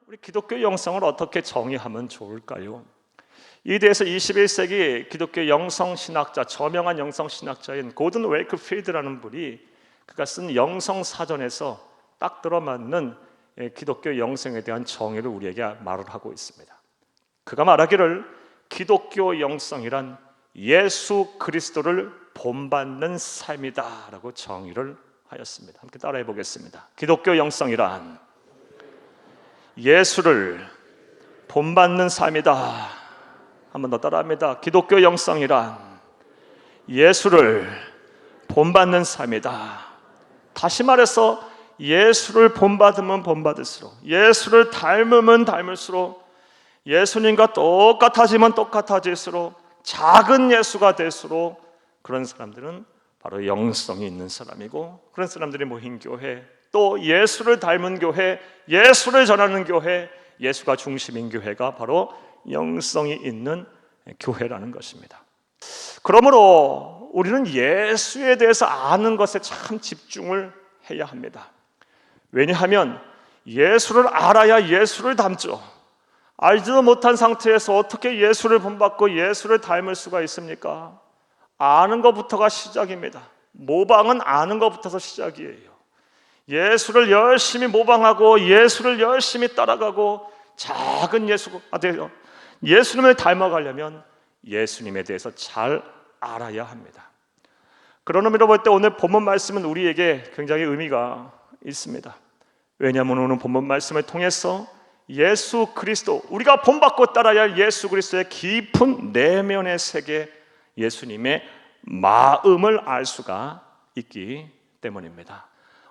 우리 기독교 영성을 어떻게 정의하면 좋을까요? 이에 대해서 21세기 기독교 영성신학자, 저명한 영성신학자인 고든 웨이크필드라는 분이 그가 쓴 영성사전에서 딱 들어맞는 기독교 영성에 대한 정의를 우리에게 말을 하고 있습니다. 그가 말하기를 기독교 영성이란 예수 그리스도를 본받는 삶이다 라고 정의를 하였습니다. 함께 따라해 보겠습니다. 기독교 영성이란 예수를 본받는 삶이다. 한 번 더 따라합니다. 기독교 영성이란 예수를 본받는 삶이다. 다시 말해서 예수를 본받으면 본받을수록, 예수를 닮으면 닮을수록, 예수님과 똑같아지면 똑같아질수록, 작은 예수가 될수록 그런 사람들은 바로 영성이 있는 사람이고, 그런 사람들이 모인 교회, 또 예수를 닮은 교회, 예수를 전하는 교회, 예수가 중심인 교회가 바로 영성이 있는 교회라는 것입니다. 그러므로 우리는 예수에 대해서 아는 것에 참 집중을 해야 합니다. 왜냐하면 예수를 알아야 예수를 닮죠. 알지도 못한 상태에서 어떻게 예수를 본받고 예수를 닮을 수가 있습니까? 아는 것부터가 시작입니다. 모방은 아는 것부터서 시작이에요. 예수를 열심히 모방하고 예수를 열심히 따라가고 작은 예수가 되어 예수님을 닮아가려면 예수님에 대해서 잘 알아야 합니다. 그런 의미로 볼 때 오늘 본문 말씀은 우리에게 굉장히 의미가 있습니다. 왜냐하면 오늘 본문 말씀을 통해서 예수 그리스도, 우리가 본받고 따라야 할 예수 그리스도의 깊은 내면의 세계, 예수님의 마음을 알 수가 있기 때문입니다.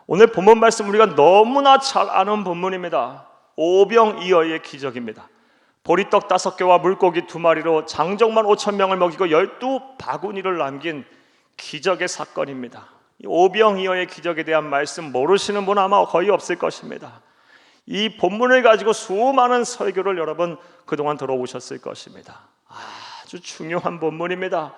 오늘 본문 말씀 우리가 너무나 잘 아는 본문입니다. 오병이어의 기적입니다. 보리떡 5개와 물고기 2마리로 장정만 5,000명을 먹이고 12바구니를 남긴 기적의 사건입니다. 오병이어의 기적에 대한 말씀 모르시는 분 아마 거의 없을 것입니다. 이 본문을 가지고 수많은 설교를 여러분 그동안 들어오셨을 것입니다. 아주 중요한 본문입니다.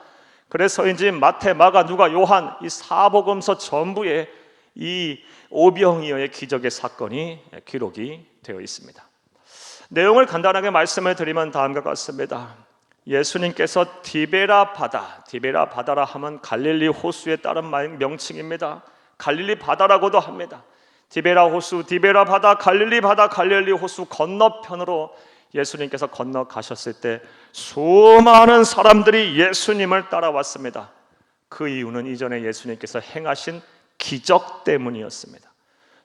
그래서인지 마태, 마가, 누가, 요한 이 사복음서 전부에 이 오병이어의 기적의 사건이 기록이 되어 있습니다. 내용을 간단하게 말씀을 드리면 다음과 같습니다. 예수님께서 디베라 바다라 하면 갈릴리 호수에 따른 명칭입니다. 갈릴리 바다라고도 합니다. 디베라 호수, 디베라 바다, 갈릴리 호수 건너편으로 예수님께서 건너가셨을 때 수많은 사람들이 예수님을 따라왔습니다. 그 이유는 이전에 예수님께서 행하신 기적 때문이었습니다.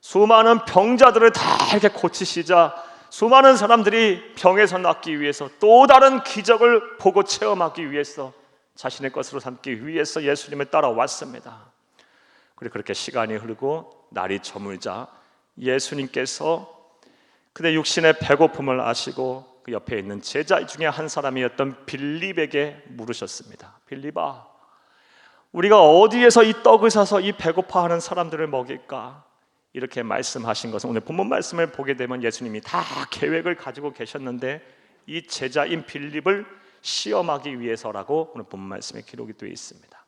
수많은 병자들을 다 이렇게 고치시자 수많은 사람들이 병에서 낫기 위해서 또 다른 기적을 보고 체험하기 위해서 자신의 것으로 삼기 위해서 예수님을 따라왔습니다. 그리고 그렇게 시간이 흐르고 날이 저물자 예수님께서 그대 육신의 배고픔을 아시고 그 옆에 있는 제자 중에 한 사람이었던 빌립에게 물으셨습니다. 빌립아, 우리가 어디에서 이 떡을 사서 이 배고파하는 사람들을 먹일까? 이렇게 말씀하신 것은 오늘 본문 말씀을 보게 되면 예수님이 다 계획을 가지고 계셨는데 이 제자인 빌립을 시험하기 위해서라고 오늘 본문 말씀에 기록이 되어 있습니다.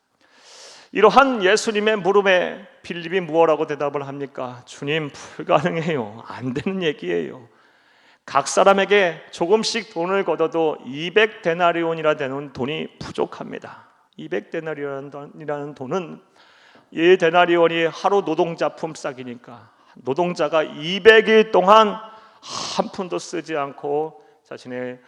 이러한 예수님의 물음에 빌립이 무엇라고 대답을 합니까? 주님, 불가능해요. 안 되는 얘기예요. 각 사람에게 조금씩 돈을 걷어도 200데나리온이라 되는 돈이 부족합니다. 200데나리온이라는 돈은 이 데나리온이 하루 노동자 품삯이니까 노동자가 200일 동안 한 푼도 쓰지 않고 자신의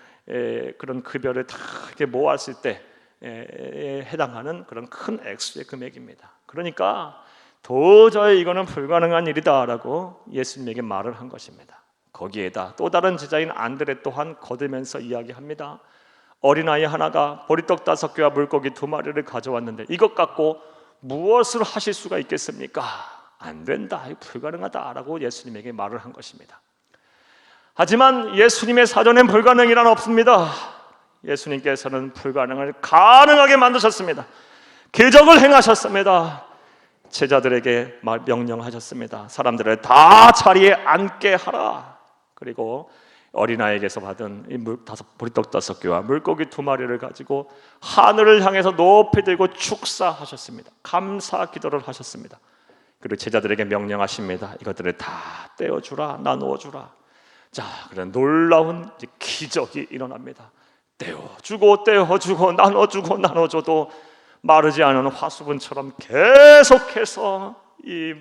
그런 급여를 다 이렇게 모았을 때 해당하는 그런 큰 액수의 금액입니다. 그러니까 도저히 이거는 불가능한 일이다라고 예수님에게 말을 한 것입니다. 거기에다 또 다른 제자인 안드레 또한 거들면서 이야기합니다. 어린아이 하나가 보리떡 5개와 물고기 2마리를 가져왔는데 이것 갖고 무엇을 하실 수가 있겠습니까? 안 된다, 불가능하다라고 예수님에게 말을 한 것입니다. 하지만 예수님의 사전엔 불가능이란 없습니다. 예수님께서는 불가능을 가능하게 만드셨습니다. 기적을 행하셨습니다. 제자들에게 명령하셨습니다. 사람들을 다 자리에 앉게 하라. 그리고 어린아이에게서 받은 보리떡 5개와 물고기 2마리를 가지고 하늘을 향해서 높이 들고 축사하셨습니다. 감사 기도를 하셨습니다. 그리고 제자들에게 명령하십니다. 이것들을 다 떼어주라, 나누어주라. 자, 그런 놀라운 기적이 일어납니다. 떼어주고 나눠줘도 마르지 않은 화수분처럼 계속해서 이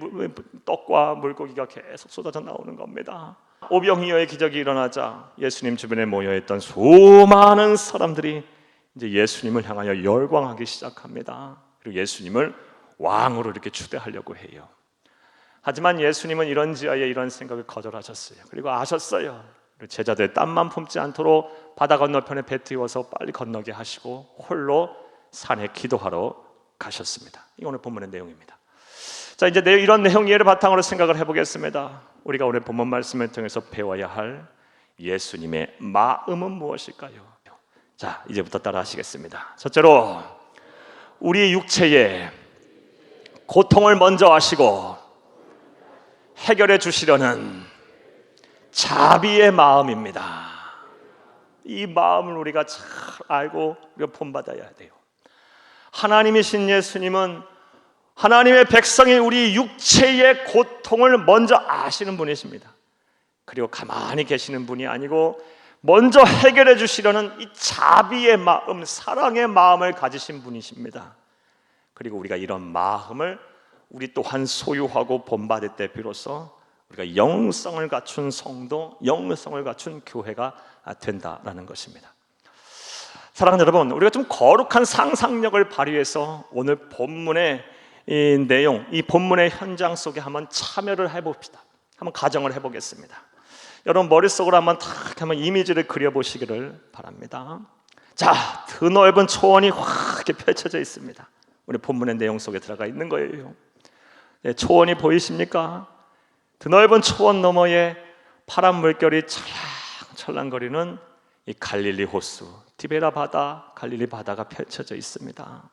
떡과 물고기가 계속 쏟아져 나오는 겁니다. 오병이어의 기적이 일어나자 예수님 주변에 모여있던 수많은 사람들이 이제 예수님을 향하여 열광하기 시작합니다. 그리고 예수님을 왕으로 이렇게 추대하려고 해요. 하지만 예수님은 이런지하에 이런 생각을 거절하셨어요. 그리고 아셨어요. 제자들 땀만 품지 않도록 바다 건너편에 배 띄워서 빨리 건너게 하시고 홀로 산에 기도하러 가셨습니다. 이 오늘 본문의 내용입니다. 자, 이제 이런 내용 이해를 바탕으로 생각을 해보겠습니다. 우리가 오늘 본문 말씀을 통해서 배워야 할 예수님의 마음은 무엇일까요? 자, 이제부터 따라 하시겠습니다. 첫째로, 우리 육체의 고통을 먼저 아시고 해결해 주시려는 자비의 마음입니다. 이 마음을 우리가 잘 알고 우리가 본받아야 돼요. 하나님이신 예수님은 하나님의 백성이 우리 육체의 고통을 먼저 아시는 분이십니다. 그리고 가만히 계시는 분이 아니고 먼저 해결해 주시려는 이 자비의 마음, 사랑의 마음을 가지신 분이십니다. 그리고 우리가 이런 마음을 우리 또한 소유하고 본받을 때 비로소 우리가 영성을 갖춘 성도, 영성을 갖춘 교회가 된다라는 것입니다. 사랑하는 여러분, 우리가 좀 거룩한 상상력을 발휘해서 오늘 본문의 이 내용, 이 본문의 현장 속에 한번 참여를 해봅시다. 한번 가정을 해보겠습니다. 여러분 머릿속으로 한번 한번 이미지를 그려보시기를 바랍니다. 자, 드넓은 초원이 확 이렇게 펼쳐져 있습니다. 우리 본문의 내용 속에 들어가 있는 거예요. 네, 초원이 보이십니까? 드넓은 초원 너머에 파란 물결이 찰랑찰랑거리는 이 갈릴리 호수, 티베라 바다, 갈릴리 바다가 펼쳐져 있습니다.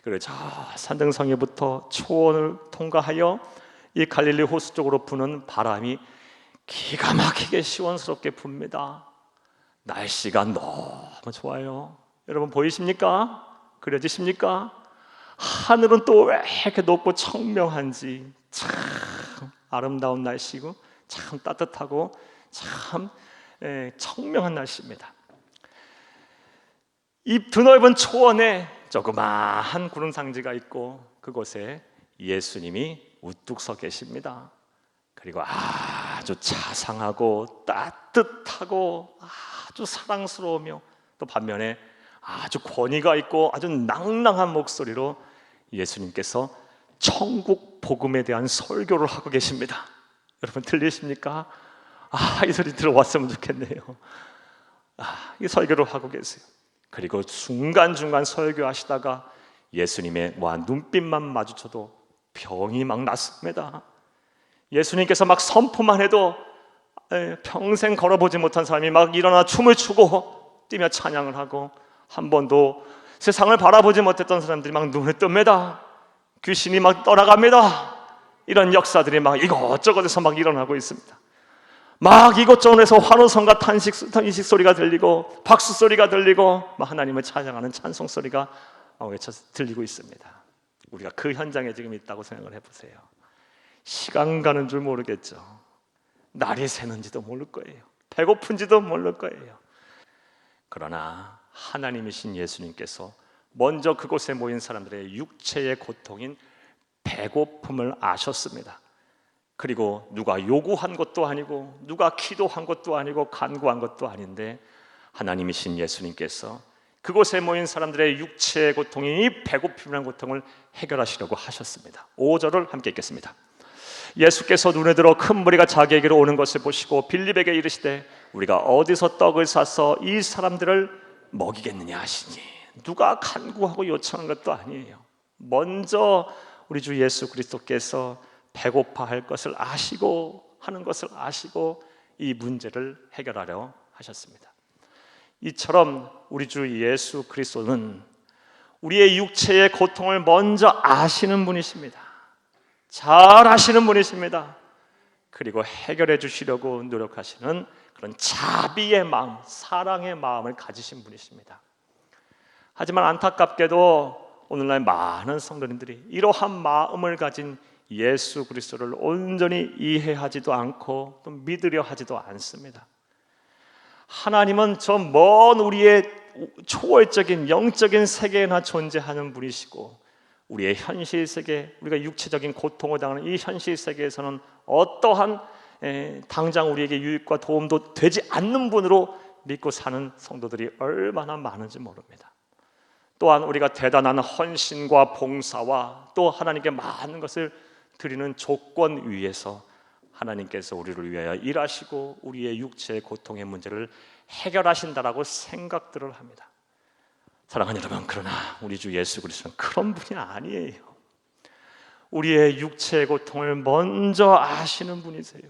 그리고 저 산등성에부터 초원을 통과하여 이 갈릴리 호수 쪽으로 부는 바람이 기가 막히게 시원스럽게 붑니다. 날씨가 너무 좋아요. 여러분 보이십니까? 그려지십니까? 하늘은 또 왜 이렇게 높고 청명한지 참 아름다운 날씨고 참 따뜻하고 참 청명한 날씨입니다. 이 드넓은 초원에 조그마한 구름상지가 있고 그곳에 예수님이 우뚝 서 계십니다. 그리고 아주 자상하고 따뜻하고 아주 사랑스러우며 또 반면에 아주 권위가 있고 아주 낭낭한 목소리로 예수님께서 천국 복음에 대한 설교를 하고 계십니다. 여러분 들리십니까? 이 소리 들어왔으면 좋겠네요. 이 설교를 하고 계세요. 그리고 중간중간 설교하시다가 예수님의 눈빛만 마주쳐도 병이 막 났습니다. 예수님께서 막 선포만 해도 평생 걸어보지 못한 사람이 막 일어나 춤을 추고 뛰며 찬양을 하고 한 번도 세상을 바라보지 못했던 사람들이 막 눈을 뜹니다. 귀신이 막 떠나갑니다. 이런 역사들이 막 이것저것에서 막 일어나고 있습니다. 막 이곳저곳에서 환호성과 탄식 소리가 들리고 박수 소리가 들리고 막 하나님을 찬양하는 찬송 소리가 외쳐 들리고 있습니다. 우리가 그 현장에 지금 있다고 생각을 해보세요. 시간 가는 줄 모르겠죠. 날이 새는지도 모를 거예요. 배고픈지도 모를 거예요. 그러나 하나님이신 예수님께서 먼저 그곳에 모인 사람들의 육체의 고통인 배고픔을 아셨습니다. 그리고 누가 요구한 것도 아니고 누가 기도한 것도 아니고 간구한 것도 아닌데 하나님이신 예수님께서 그곳에 모인 사람들의 육체의 고통인 이 배고픔이라는 고통을 해결하시려고 하셨습니다. 5절을 함께 읽겠습니다. 예수께서 눈에 들어 큰 무리가 자기에게로 오는 것을 보시고 빌립에게 이르시되 우리가 어디서 떡을 사서 이 사람들을 먹이겠느냐 하시니 누가 간구하고 요청한 것도 아니에요. 먼저 우리 주 예수 그리스도께서 배고파할 것을 아시고 하는 것을 아시고 이 문제를 해결하려 하셨습니다. 이처럼 우리 주 예수 그리스도는 우리의 육체의 고통을 먼저 아시는 분이십니다. 잘 아시는 분이십니다. 그리고 해결해 주시려고 노력하시는 그런 자비의 마음, 사랑의 마음을 가지신 분이십니다. 하지만 안타깝게도 오늘날 많은 성도님들이 이러한 마음을 가진 예수 그리스도를 온전히 이해하지도 않고 또 믿으려 하지도 않습니다. 하나님은 저 먼 우리의 초월적인 영적인 세계에나 존재하는 분이시고, 우리의 현실 세계, 우리가 육체적인 고통을 당하는 이 현실 세계에서는 어떠한 당장 우리에게 유익과 도움도 되지 않는 분으로 믿고 사는 성도들이 얼마나 많은지 모릅니다. 또한 우리가 대단한 헌신과 봉사와 또 하나님께 많은 것을 드리는 조건 위에서 하나님께서 우리를 위하여 일하시고 우리의 육체의 고통의 문제를 해결하신다라고 생각들을 합니다. 사랑하는 여러분, 그러나 우리 주 예수 그리스도는 그런 분이 아니에요. 우리의 육체의 고통을 먼저 아시는 분이세요.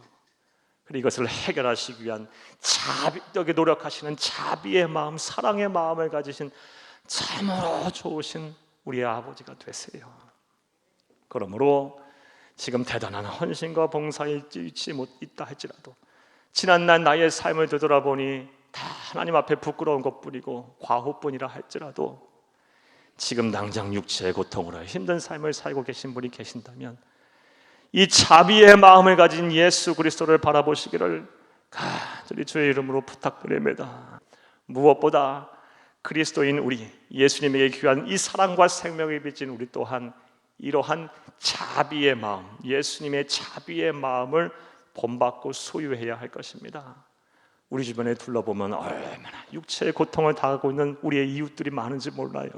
그리고 이것을 해결하시기 위한 자비하게 노력하시는 자비의 마음, 사랑의 마음을 가지신 참으로 좋으신 우리의 아버지가 되세요. 그러므로 지금 대단한 헌신과 봉사에 있지 못있다 할지라도 지난날 나의 삶을 되돌아보니 다 하나님 앞에 부끄러운 것뿐이고 과호뿐이라 할지라도 지금 당장 육체의 고통으로 힘든 삶을 살고 계신 분이 계신다면 이 자비의 마음을 가진 예수 그리스도를 바라보시기를 간절히 주의 이름으로 부탁드립니다. 무엇보다 그리스도인 우리, 예수님에게 귀한 이 사랑과 생명을 빚은 우리 또한 이러한 자비의 마음, 예수님의 자비의 마음을 본받고 소유해야 할 것입니다. 우리 주변에 둘러보면 얼마나 육체의 고통을 당하고 있는 우리의 이웃들이 많은지 몰라요.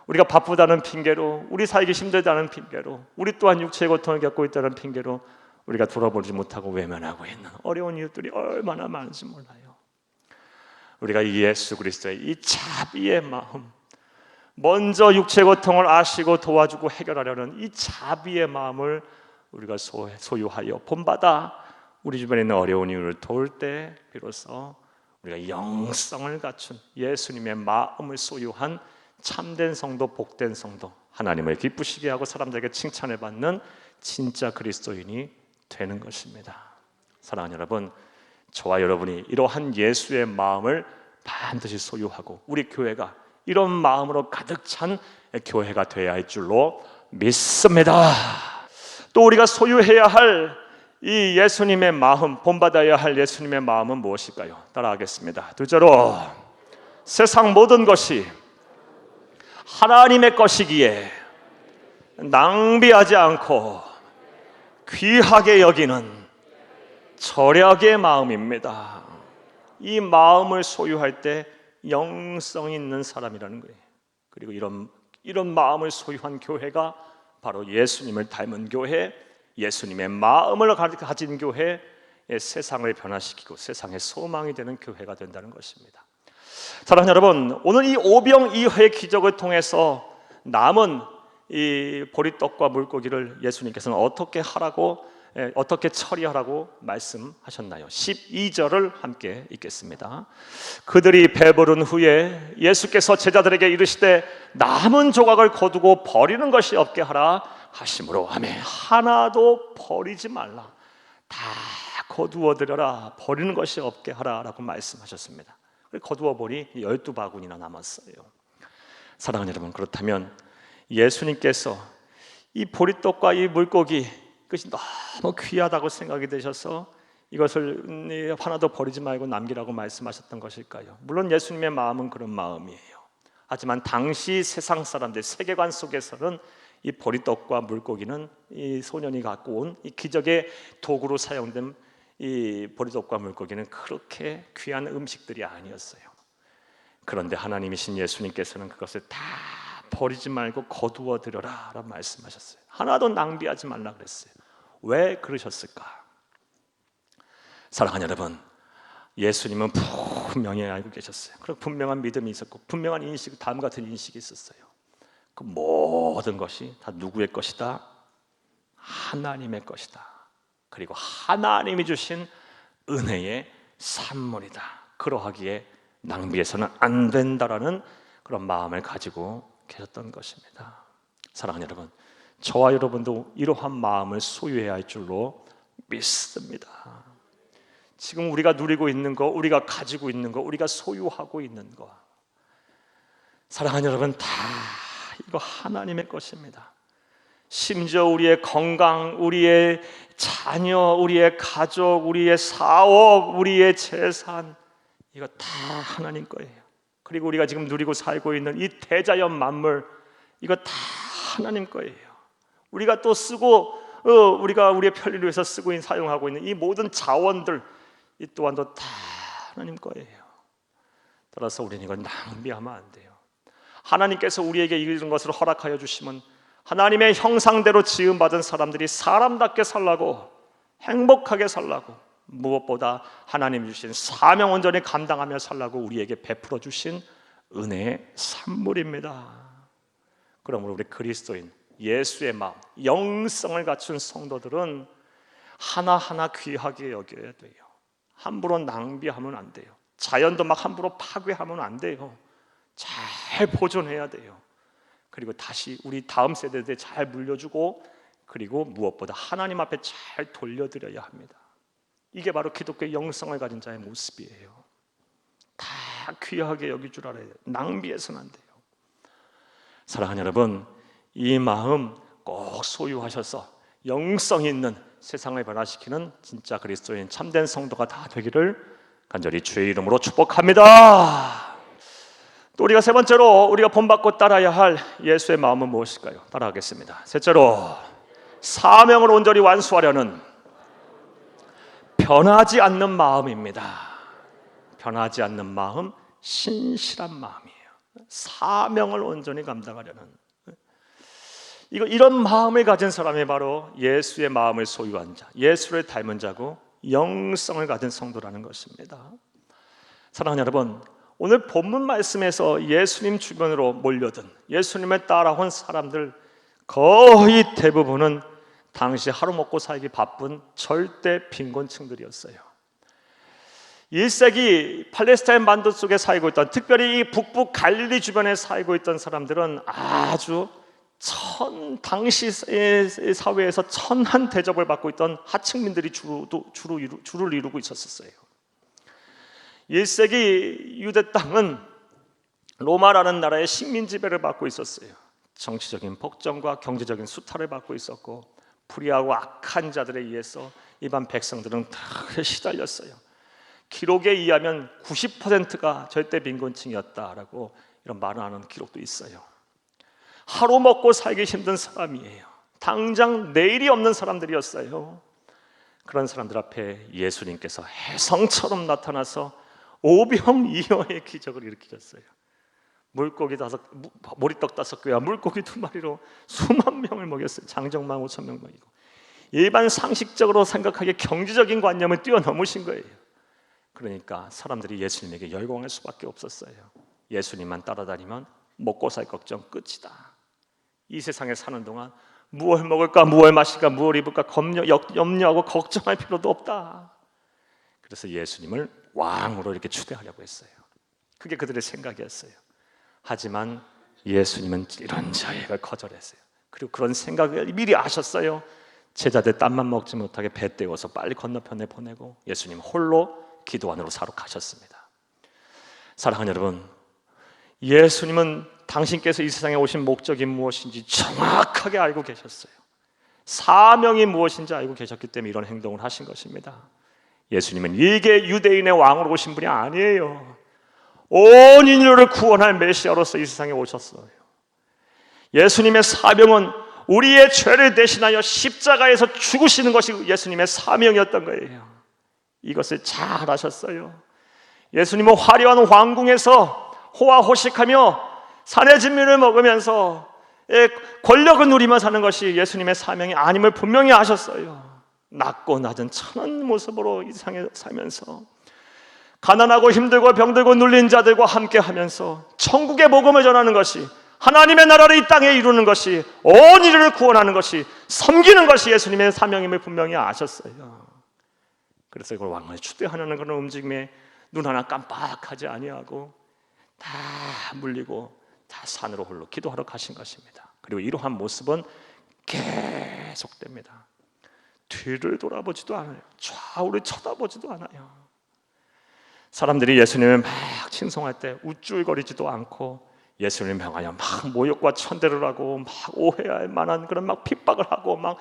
우리가 바쁘다는 핑계로, 우리 살기 힘들다는 핑계로, 우리 또한 육체의 고통을 겪고 있다는 핑계로 우리가 돌아보지 못하고 외면하고 있는 어려운 이웃들이 얼마나 많은지 몰라요. 우리가 이 예수 그리스도의 이 자비의 마음, 먼저 육체 고통을 아시고 도와주고 해결하려는 이 자비의 마음을 우리가 소유하여 본받아 우리 주변에 있는 어려운 이웃을 도울 때 비로소 우리가 영성을 갖춘 예수님의 마음을 소유한 참된 성도, 복된 성도, 하나님을 기쁘시게 하고 사람들에게 칭찬을 받는 진짜 그리스도인이 되는 것입니다. 사랑하는 여러분, 저와 여러분이 이러한 예수의 마음을 반드시 소유하고 우리 교회가 이런 마음으로 가득 찬 교회가 되어야 할 줄로 믿습니다. 또 우리가 소유해야 할 이 예수님의 마음, 본받아야 할 예수님의 마음은 무엇일까요? 따라하겠습니다. 둘째로, 세상 모든 것이 하나님의 것이기에 낭비하지 않고 귀하게 여기는 절약의 마음입니다. 이 마음을 소유할 때 영성 있는 사람이라는 거예요. 그리고 이런 마음을 소유한 교회가 바로 예수님을 닮은 교회, 예수님의 마음을 가진 교회, 세상을 변화시키고 세상의 소망이 되는 교회가 된다는 것입니다. 사랑하는 여러분, 오늘 이 오병이어의 기적을 통해서 남은 이 보리떡과 물고기를 예수님께서는 어떻게 처리하라고 말씀하셨나요? 12절을 함께 읽겠습니다. 그들이 배부른 후에 예수께서 제자들에게 이르시되 남은 조각을 거두고 버리는 것이 없게 하라 하심으로 아멘. 하나도 버리지 말라, 다 거두어 드려라, 버리는 것이 없게 하라라고 말씀하셨습니다. 거두어 보니 12바구니나 남았어요. 사랑하는 여러분, 그렇다면 예수님께서 이 보리떡과 이 물고기, 그것이 너무 귀하다고 생각이 되셔서 이것을 하나도 버리지 말고 남기라고 말씀하셨던 것일까요? 물론 예수님의 마음은 그런 마음이에요. 하지만 당시 세상 사람들 세계관 속에서는 이 보리떡과 물고기는 이 소년이 갖고 온 이 기적의 도구로 사용된 이 보리떡과 물고기는 그렇게 귀한 음식들이 아니었어요. 그런데 하나님이신 예수님께서는 그것을 다 버리지 말고 거두어 드려라 라고 말씀하셨어요. 하나도 낭비하지 말라 그랬어요. 왜 그러셨을까? 사랑하는 여러분, 예수님은 분명히 알고 계셨어요. 그리고 분명한 믿음이 있었고 분명한 인식, 다음 같은 인식이 있었어요. 그 모든 것이 다 누구의 것이다? 하나님의 것이다. 그리고 하나님이 주신 은혜의 산물이다. 그러하기에 낭비해서는 안 된다라는 그런 마음을 가지고 계셨던 것입니다. 사랑하는 여러분, 저와 여러분도 이러한 마음을 소유해야 할 줄로 믿습니다. 지금 우리가 누리고 있는 거, 우리가 가지고 있는 거, 우리가 소유하고 있는 거, 사랑하는 여러분, 다 이거 하나님의 것입니다. 심지어 우리의 건강, 우리의 자녀, 우리의 가족, 우리의 사업, 우리의 재산, 이거 다 하나님 거예요. 그리고 우리가 지금 누리고 살고 있는 이 대자연 만물, 이거 다 하나님 거예요. 우리가 또 쓰고 우리가 우리의 편리를 위해서 쓰고 있는, 사용하고 있는 이 모든 자원들, 이 또한도 다 하나님 거예요. 따라서 우리는 이건 낭비하면 안 돼요. 하나님께서 우리에게 이런 것을 허락하여 주시면 하나님의 형상대로 지음받은 사람들이 사람답게 살라고, 행복하게 살라고, 무엇보다 하나님 주신 사명 온전히 감당하며 살라고 우리에게 베풀어 주신 은혜의 산물입니다. 그러므로 우리 그리스도인, 예수의 마음, 영성을 갖춘 성도들은 하나하나 귀하게 여겨야 돼요. 함부로 낭비하면 안 돼요. 자연도 막 함부로 파괴하면 안 돼요. 잘 보존해야 돼요. 그리고 다시 우리 다음 세대들에 잘 물려주고, 그리고 무엇보다 하나님 앞에 잘 돌려드려야 합니다. 이게 바로 기독교의 영성을 가진 자의 모습이에요. 다 귀하게 여길 줄 알아야 돼요. 낭비해서는 안 돼요. 사랑하는 여러분, 이 마음 꼭 소유하셔서 영성 있는, 세상을 변화시키는 진짜 그리스도인 참된 성도가 다 되기를 간절히 주의 이름으로 축복합니다. 또 우리가 세 번째로 우리가 본받고 따라야 할 예수의 마음은 무엇일까요? 따라하겠습니다. 셋째로, 사명을 온전히 완수하려는 변하지 않는 마음입니다. 변하지 않는 마음, 신실한 마음이에요. 사명을 온전히 감당하려는, 이런 마음을 가진 사람이 바로 예수의 마음을 소유한 자, 예수를 닮은 자고 영성을 가진 성도라는 것입니다. 사랑하는 여러분, 오늘 본문 말씀에서 예수님 주변으로 몰려든, 예수님을 따라온 사람들 거의 대부분은 당시 하루 먹고 살기 바쁜 절대 빈곤층들이었어요. 1세기 팔레스타인 반도 속에 살고 있던, 특별히 이 북부 갈릴리 주변에 살고 있던 사람들은 아주 당시 사회에서 천한 대접을 받고 있던 하층민들이 주를 이루고 있었어요. 1세기 유대 땅은 로마라는 나라의 식민 지배를 받고 있었어요. 정치적인 폭정과 경제적인 수탈을 받고 있었고, 불의하고 악한 자들에 의해서 일반 백성들은 다 시달렸어요. 기록에 의하면 90%가 절대 빈곤층이었다라고 이런 말을 하는 기록도 있어요. 하루 먹고 살기 힘든 사람이에요. 당장 내일이 없는 사람들이었어요. 그런 사람들 앞에 예수님께서 혜성처럼 나타나서 오병이어의 기적을 일으키셨어요. 모리떡 5개와 물고기 2마리로 수만 명을 먹였어요. 장정만 5,000명 먹이고. 일반 상식적으로 생각하기에 경제적인 관념을 뛰어넘으신 거예요. 그러니까 사람들이 예수님에게 열광할 수밖에 없었어요. 예수님만 따라다니면 먹고 살 걱정 끝이다. 이 세상에 사는 동안 무엇을 먹을까, 무엇을 마실까, 무엇을 입을까 염려하고 걱정할 필요도 없다. 그래서 예수님을 왕으로 이렇게 추대하려고 했어요. 그게 그들의 생각이었어요. 하지만 예수님은 이런 자격을 거절했어요. 그리고 그런 생각을 미리 아셨어요. 제자들 땀만 먹지 못하게 배 떼워서 빨리 건너편에 보내고 예수님 홀로 기도 안으로 사로 가셨습니다. 사랑하는 여러분, 예수님은 당신께서 이 세상에 오신 목적이 무엇인지 정확하게 알고 계셨어요. 사명이 무엇인지 알고 계셨기 때문에 이런 행동을 하신 것입니다. 예수님은 일개 유대인의 왕으로 오신 분이 아니에요. 온 인류를 구원할 메시아로서 이 세상에 오셨어요. 예수님의 사명은 우리의 죄를 대신하여 십자가에서 죽으시는 것이 예수님의 사명이었던 거예요. 이것을 잘 아셨어요. 예수님은 화려한 왕궁에서 호화호식하며 산의 진미를 먹으면서 권력을 누리며 사는 것이 예수님의 사명이 아님을 분명히 아셨어요. 낮고 낮은 천한 모습으로 이 세상에 살면서 가난하고 힘들고 병들고 눌린 자들과 함께 하면서 천국의 복음을 전하는 것이, 하나님의 나라를 이 땅에 이루는 것이, 온 인류를 구원하는 것이, 섬기는 것이 예수님의 사명임을 분명히 아셨어요. 그래서 이걸 왕을 추대하는 그런 움직임에 눈 하나 깜빡하지 아니하고 다 물리고 다 산으로 홀로 기도하러 가신 것입니다. 그리고 이러한 모습은 계속됩니다. 뒤를 돌아보지도 않아요. 좌우를 쳐다보지도 않아요. 사람들이 예수님을 막 칭송할 때 우쭐거리지도 않고 예수님을 향하여 막 모욕과 천대를 하고 막 오해할 만한 그런 막 핍박을 하고 막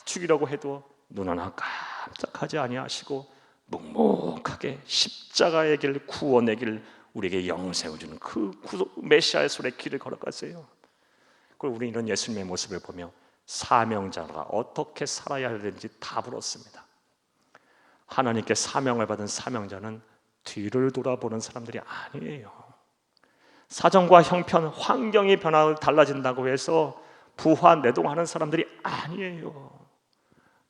죽이려고 해도 눈 하나 깜짝하지 아니하시고 묵묵하게 십자가의 길, 구원의 길, 우리에게 영생을 주는 그 메시아의 손에 길을 걸어갔어요. 그리고 우리는 이런 예수님의 모습을 보며 사명자가 어떻게 살아야 하는지 답을 얻습니다. 하나님께 사명을 받은 사명자는 뒤를 돌아보는 사람들이 아니에요. 사정과 형편, 환경이 달라진다고 해서 부화내동하는 사람들이 아니에요.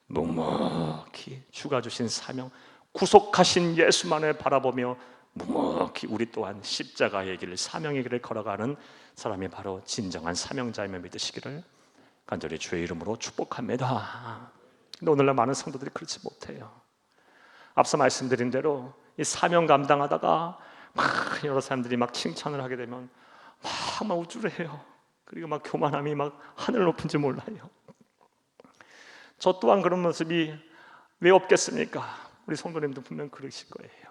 묵묵히 주가 주신 사명, 구속하신 예수만을 바라보며 묵묵히 우리 또한 십자가의 길, 사명의 길을 걸어가는 사람이 바로 진정한 사명자임을 믿으시기를 간절히 주의 이름으로 축복합니다. 근데 오늘날 많은 성도들이 그렇지 못해요. 앞서 말씀드린 대로 이 사명 감당하다가 막 여러 사람들이 막 칭찬을 하게 되면 막 우쭐해요. 그리고 막 교만함이 막 하늘 높은지 몰라요. 저 또한 그런 모습이 왜 없겠습니까? 우리 성도님도 분명 그러실 거예요.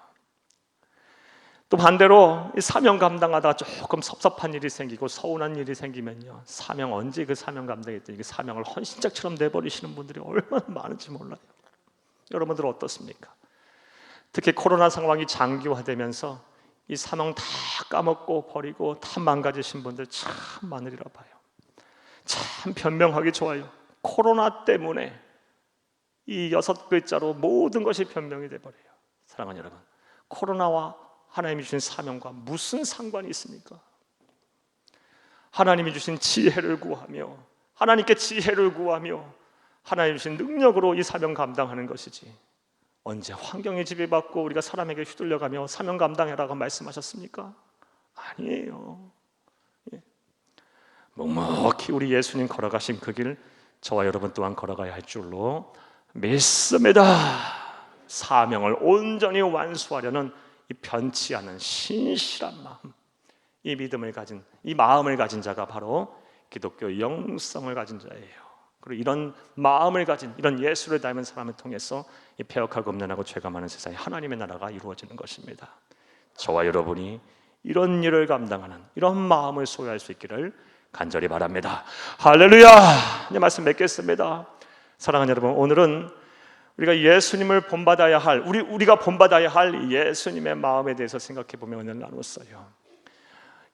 또 반대로 이 사명 감당하다가 조금 섭섭한 일이 생기고 서운한 일이 생기면요, 사명 언제 그 사명 감당했더니 그 사명을 헌신짝처럼 내버리시는 분들이 얼마나 많은지 몰라요. 여러분들 어떻습니까? 특히 코로나 상황이 장기화되면서 이 사명 다 까먹고 버리고 다 망가지신 분들 참 많으리라 봐요. 참 변명하기 좋아요. 코로나 때문에 이 6글자로 모든 것이 변명이 돼버려요. 사랑하는 여러분, 코로나와 하나님이 주신 사명과 무슨 상관이 있습니까? 하나님이 주신 지혜를 구하며 하나님께 지혜를 구하며 하나님이 주신 능력으로 이 사명 감당하는 것이지, 언제 환경에 지배받고 우리가 사람에게 휘둘려가며 사명 감당해라고 말씀하셨습니까? 아니에요. 묵묵히 우리 예수님 걸어가신 그 길 저와 여러분 또한 걸어가야 할 줄로 믿습니다. 사명을 온전히 완수하려는 이 변치 않은 신실한 마음, 이 믿음을 가진, 이 마음을 가진 자가 바로 기독교 영성을 가진 자예요. 그리고 이런 마음을 가진, 이런 예수를 닮은 사람을 통해서 이 폐역하고 없는하고 죄가 많은 세상에 하나님의 나라가 이루어지는 것입니다. 저와 여러분이 이런 일을 감당하는 이런 마음을 소유할 수 있기를 간절히 바랍니다. 할렐루야! 이제 말씀 맺겠습니다. 사랑하는 여러분, 오늘은 우리가 예수님을 본받아야 할, 우리가 본받아야 할 예수님의 마음에 대해서 생각해 보며 오늘 나눴어요.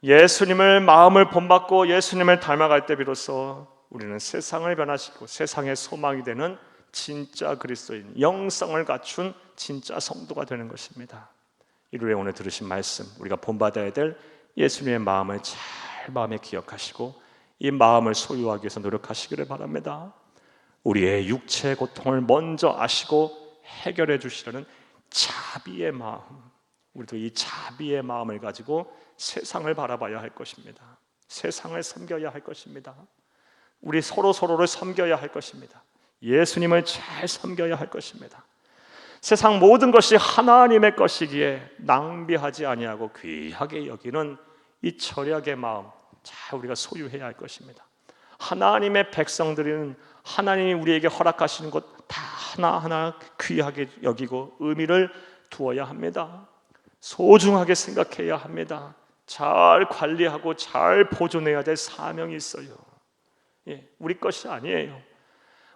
예수님을 마음을 본받고 예수님을 닮아갈 때 비로소 우리는 세상을 변화시키고 세상의 소망이 되는 진짜 그리스도인, 영성을 갖춘 진짜 성도가 되는 것입니다. 이루에 오늘 들으신 말씀, 우리가 본받아야 될 예수님의 마음을 잘 마음에 기억하시고 이 마음을 소유하기 위해서 노력하시기를 바랍니다. 우리의 육체의 고통을 먼저 아시고 해결해 주시려는 자비의 마음, 우리도 이 자비의 마음을 가지고 세상을 바라봐야 할 것입니다. 세상을 섬겨야 할 것입니다. 우리 서로를 섬겨야 할 것입니다. 예수님을 잘 섬겨야 할 것입니다. 세상 모든 것이 하나님의 것이기에 낭비하지 아니하고 귀하게 여기는 이 절약의 마음 잘 우리가 소유해야 할 것입니다. 하나님의 백성들은 하나님이 우리에게 허락하시는 것 다 하나하나 귀하게 여기고 의미를 두어야 합니다. 소중하게 생각해야 합니다. 잘 관리하고 잘 보존해야 될 사명이 있어요. 우리 것이 아니에요.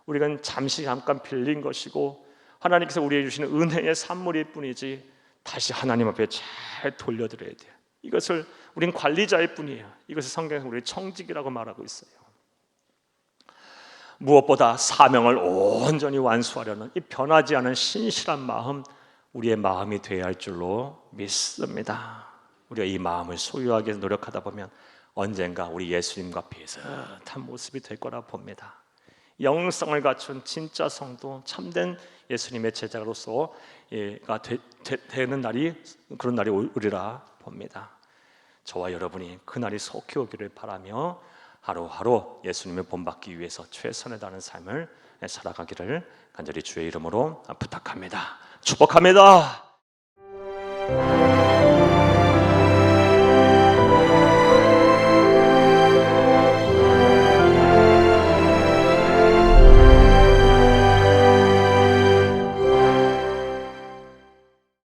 우리가 잠깐 빌린 것이고 하나님께서 우리에게 주시는 은혜의 산물일 뿐이지 다시 하나님 앞에 잘 돌려드려야 돼요. 이것을 우린 관리자일 뿐이에요. 이것을 성경에서 우리 청직이라고 말하고 있어요. 무엇보다 사명을 온전히 완수하려는 이 변하지 않은 신실한 마음, 우리의 마음이 되어야 할 줄로 믿습니다. 우리가 이 마음을 소유하기 위해서 노력하다 보면 언젠가 우리 예수님과 비슷한 모습이 될 거라 봅니다. 영성을 갖춘 진짜 성도, 참된 예수님의 제자로서 되는 날이, 그런 날이 오리라 봅니다. 저와 여러분이 그 날이 속히 오기를 바라며 하루하루 예수님을 본받기 위해서 최선을 다하는 삶을 살아가기를 간절히 주의 이름으로 부탁합니다. 축복합니다.